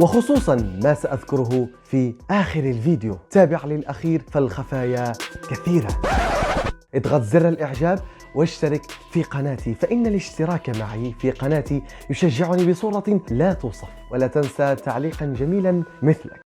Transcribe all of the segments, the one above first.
وخصوصا ما سأذكره في آخر الفيديو. تابع للأخير فالخفايا كثيرة. اضغط زر الإعجاب واشترك في قناتي، فإن الاشتراك معي في قناتي يشجعني بصورة لا توصف. ولا تنسى تعليقا جميلا مثلك.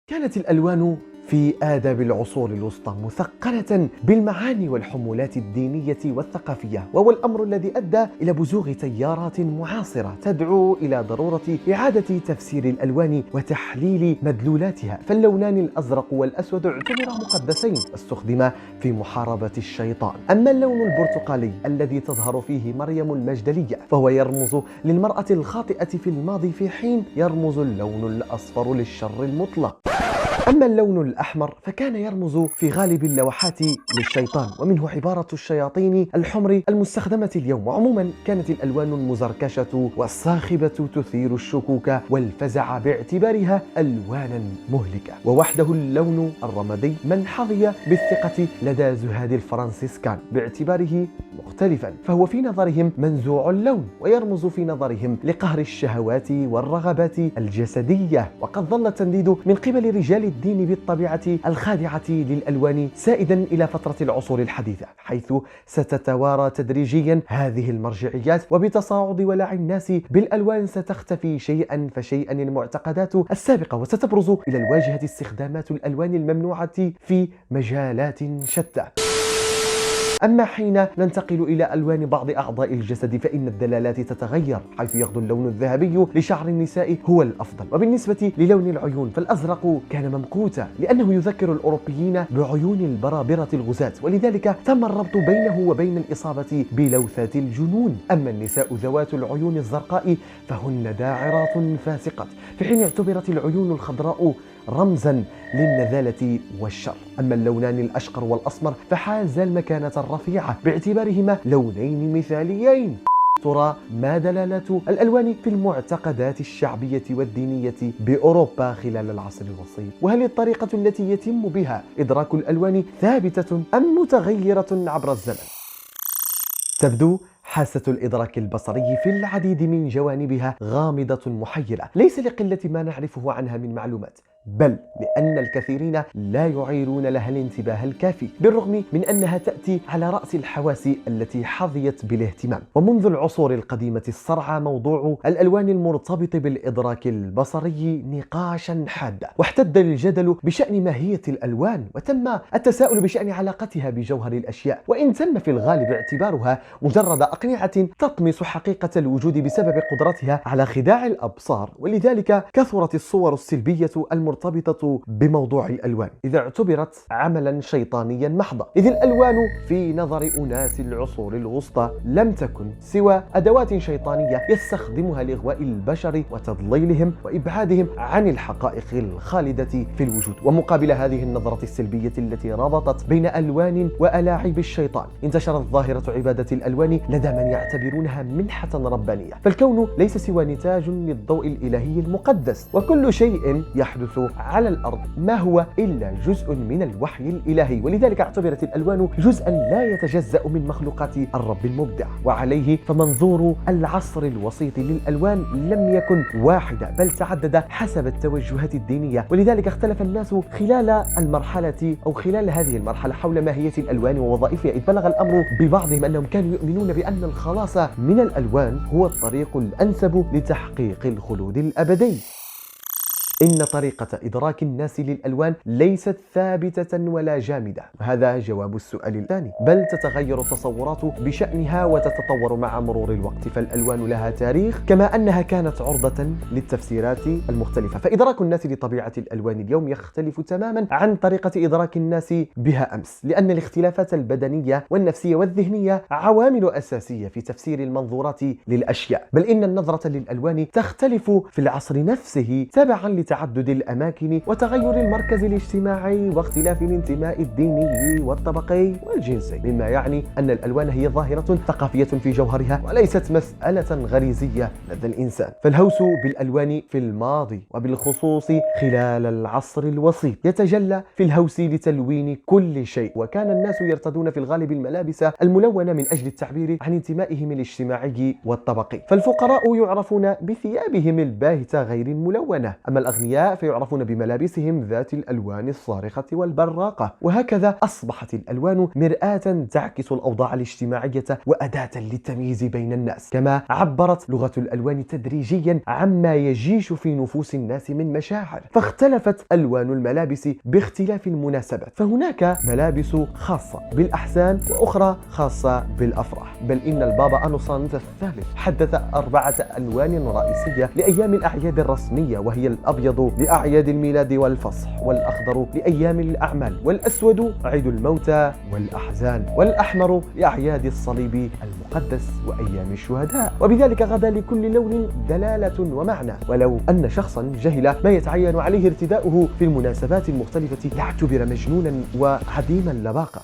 كانت الألوان في آداب العصور الوسطى مثقلة بالمعاني والحمولات الدينية والثقافية، وهو الأمر الذي أدى إلى بزوغ تيارات معاصرة تدعو إلى ضرورة إعادة تفسير الألوان وتحليل مدلولاتها. فاللونان الأزرق والأسود اعتبرا مقدسين واستخدما في محاربة الشيطان. أما اللون البرتقالي الذي تظهر فيه مريم المجدلية فهو يرمز للمرأة الخاطئة في الماضي، في حين يرمز اللون الأصفر للشر المطلق. أما اللون الأحمر فكان يرمز في غالب اللوحات للشيطان، ومنه عبارة الشياطين الحمر المستخدمة اليوم. وعموما كانت الألوان المزركشة والصاخبة تثير الشكوك والفزع باعتبارها ألوانا مهلكة. ووحده اللون الرمادي من حظي بالثقة لدى زهاد الفرنسيسكان باعتباره مختلفا، فهو في نظرهم منزوع اللون، ويرمز في نظرهم لقهر الشهوات والرغبات الجسدية. وقد ظل التنديد من قبل رجال الدين بالطبيعة الخادعة للألوان سائدا إلى فترة العصور الحديثة، حيث ستتوارى تدريجيا هذه المرجعيات، وبتصاعد ولع الناس بالألوان ستختفي شيئا فشيئا المعتقدات السابقة، وستبرز إلى الواجهة استخدامات الألوان الممنوعة في مجالات شتى. أما حين ننتقل إلى ألوان بعض أعضاء الجسد فإن الدلالات تتغير، حيث يغدو اللون الذهبي لشعر النساء هو الأفضل. وبالنسبة للون العيون فالأزرق كان ممقوتا لأنه يذكر الأوروبيين بعيون البرابرة الغزاة، ولذلك تم الربط بينه وبين الإصابة بلوثات الجنون. أما النساء ذوات العيون الزرقاء فهن داعرات فاسقات، في حين اعتبرت العيون الخضراء رمزا للنذالة والشر. أما اللونان الأشقر والأسمر فحازا المكانة الرفيعة باعتبارهما لونين مثاليين. ترى ما دلالة الألوان في المعتقدات الشعبية والدينية بأوروبا خلال العصر الوسيط؟ وهل الطريقة التي يتم بها إدراك الألوان ثابتة أم متغيرة عبر الزمن؟ تبدو حاسة الإدراك البصري في العديد من جوانبها غامضة محيرة، ليس لقلة ما نعرفه عنها من معلومات، بل لأن الكثيرين لا يعيرون لها الانتباه الكافي، بالرغم من أنها تأتي على رأس الحواس التي حظيت بالاهتمام. ومنذ العصور القديمة استرعى موضوع الألوان المرتبط بالإدراك البصري نقاشا حادا، واحتد الجدل بشأن ماهية الألوان، وتم التساؤل بشأن علاقتها بجوهر الأشياء، وإن تم في الغالب اعتبارها مجرد أقنعة تطمس حقيقة الوجود بسبب قدرتها على خداع الأبصار. ولذلك كثرت الصور السلبية المرتبطة بموضوع الألوان، إذا اعتبرت عملا شيطانيا محضا، إذ الألوان في نظر أناس العصور الوسطى لم تكن سوى أدوات شيطانية يستخدمها لإغواء البشر وتضليلهم وإبعادهم عن الحقائق الخالدة في الوجود. ومقابل هذه النظرة السلبية التي ربطت بين ألوان وألاعب الشيطان، انتشرت ظاهرة عبادة الألوان لدى من يعتبرونها منحة ربانية. فالكون ليس سوى نتاج للضوء الإلهي المقدس، وكل شيء يحدث على الأرض ما هو إلا جزء من الوحي الإلهي، ولذلك اعتبرت الألوان جزءا لا يتجزأ من مخلوقات الرب المبدع. وعليه فمنظور العصر الوسيط للألوان لم يكن واحدا، بل تعدد حسب التوجهات الدينية. ولذلك اختلف الناس خلال هذه المرحلة حول ماهية الألوان ووظائفها، إذ بلغ الأمر ببعضهم أنهم كانوا يؤمنون بأن الخلاص من الألوان هو الطريق الأنسب لتحقيق الخلود الأبدي. إن طريقة إدراك الناس للألوان ليست ثابتة ولا جامدة، هذا جواب السؤال الثاني، بل تتغير التصورات بشأنها وتتطور مع مرور الوقت. فالألوان لها تاريخ كما أنها كانت عرضة للتفسيرات المختلفة. فإدراك الناس لطبيعة الألوان اليوم يختلف تماما عن طريقة إدراك الناس بها أمس، لأن الاختلافات البدنية والنفسية والذهنية عوامل أساسية في تفسير المنظورات للأشياء، بل إن النظرة للألوان تختلف في العصر نفسه تبعا تعدد الأماكن وتغير المركز الاجتماعي واختلاف الانتماء الديني والطبقي والجنسي، مما يعني أن الألوان هي ظاهرة ثقافية في جوهرها وليست مسألة غريزية لدى الإنسان. فالهوس بالألوان في الماضي وبالخصوص خلال العصر الوسيط يتجلى في الهوس لتلوين كل شيء، وكان الناس يرتدون في الغالب الملابس الملونة من أجل التعبير عن انتمائهم الاجتماعي والطبقي. فالفقراء يعرفون بثيابهم الباهتة غير الملونة، أما الأغنياء فيعرفون بملابسهم ذات الألوان الصارخة والبراقة. وهكذا أصبحت الألوان مرآة تعكس الأوضاع الاجتماعية وأداة للتمييز بين الناس، كما عبرت لغة الألوان تدريجيا عما يجيش في نفوس الناس من مشاعر. فاختلفت ألوان الملابس باختلاف المناسبات، فهناك ملابس خاصة بالأحزان وأخرى خاصة بالأفراح، بل إن البابا أنوسانت الثالث حدث 4 ألوان رئيسية لأيام الأعياد الرسمية، وهي الأبيض لأعياد الميلاد والفصح، والأخضر لأيام الأعمال، والأسود عيد الموتى والأحزان، والأحمر لأعياد الصليب المقدس وأيام الشهداء. وبذلك غدا لكل لون دلالة ومعنى، ولو أن شخصا جهل ما يتعين عليه ارتداؤه في المناسبات المختلفة لاعتبر مجنونا وعديم اللباقة.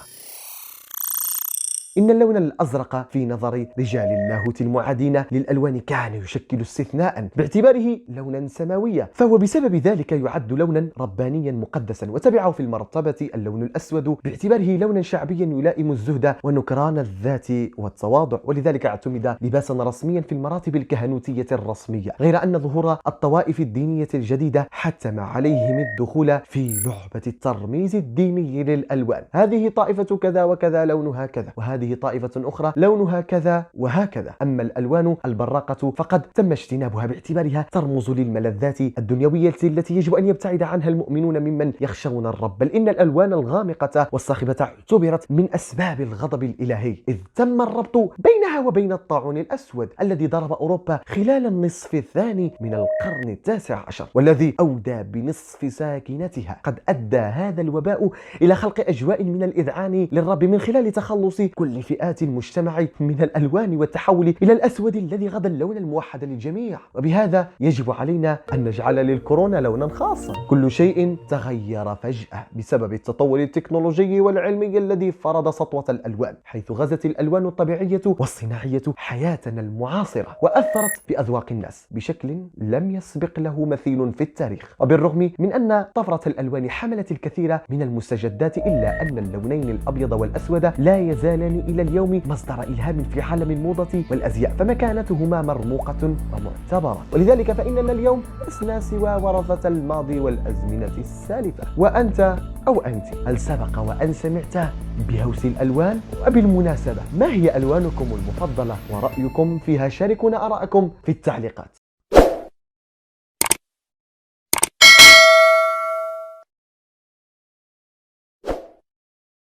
إن اللون الأزرق في نظر رجال اللاهوت المعادين للألوان كان يشكل استثناء باعتباره لونا سماويا، فهو بسبب ذلك يعد لونا ربانيا مقدسا. وتبعه في المرتبة اللون الأسود باعتباره لونا شعبيا يلائم الزهد ونكران الذات والتواضع، ولذلك اعتمد لباسا رسميا في المراتب الكهنوتية الرسمية، غير أن ظهور الطوائف الدينية الجديدة حتم عليهم الدخول في لعبة الترميز الديني للألوان. هذه طائفة كذا وكذا لونها كذا، وهذه طائفة أخرى لونها كذا وهكذا. أما الألوان البراقة فقد تم اجتنابها باعتبارها ترمز للملذات الدنيوية التي يجب أن يبتعد عنها المؤمنون ممن يخشون الرب، بل إن الألوان الغامقة والصاخبة اعتبرت من أسباب الغضب الإلهي، إذ تم الربط بينها وبين الطاعون الأسود الذي ضرب أوروبا خلال النصف الثاني من القرن التاسع عشر، والذي أودى بنصف ساكنتها. قد أدى هذا الوباء إلى خلق أجواء من الإذعان للرب من خلال تخلص كل فئات المجتمع من الألوان والتحول إلى الأسود الذي غدا اللون الموحد للجميع. وبهذا يجب علينا أن نجعل للكورونا لونا خاصا. كل شيء تغير فجأة بسبب التطور التكنولوجي والعلمي الذي فرض سطوة الألوان، حيث غزت الألوان الطبيعية والصناعية حياتنا المعاصرة وأثرت بأذواق الناس بشكل لم يسبق له مثيل في التاريخ. وبالرغم من أن طفرة الألوان حملت الكثير من المستجدات، إلا أن اللونين الأبيض والأسود لا يزالان إلى اليوم مصدر إلهام في عالم الموضة والأزياء، فمكانتهما مرموقة ومعتبرة. ولذلك فإننا اليوم لسنا سوى ورثة الماضي والأزمنة السالفة. وأنت أو أنت هل سبق وأن سمعت بهوس الألوان؟ وبالمناسبة ما هي ألوانكم المفضلة ورأيكم فيها؟ شاركونا آراءكم في التعليقات.